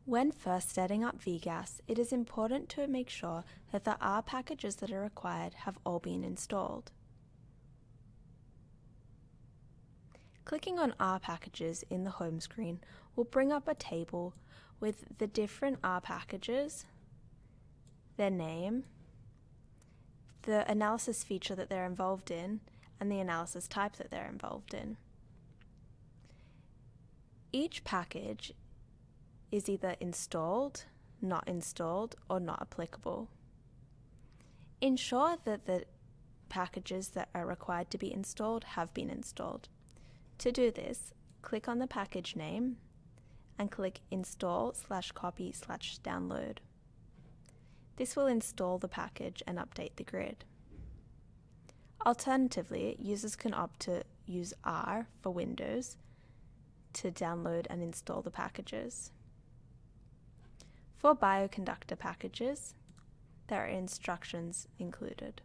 When first setting up VGAS, it is important to make sure that the R packages that are required have all been installed. Clicking on R packages in the home screen will bring up a table with the different R packages, their name, the analysis feature that they're involved in, and the analysis type that they're involved in. Each package is either installed, not installed, or not applicable. Ensure that the packages that are required to be installed have been installed. To do this, click on the package name and click Install/Copy/Download. This will install the package and update the grid. Alternatively, users can opt to use R for Windows to download and install the packages. For bioconductor packages, there are instructions included.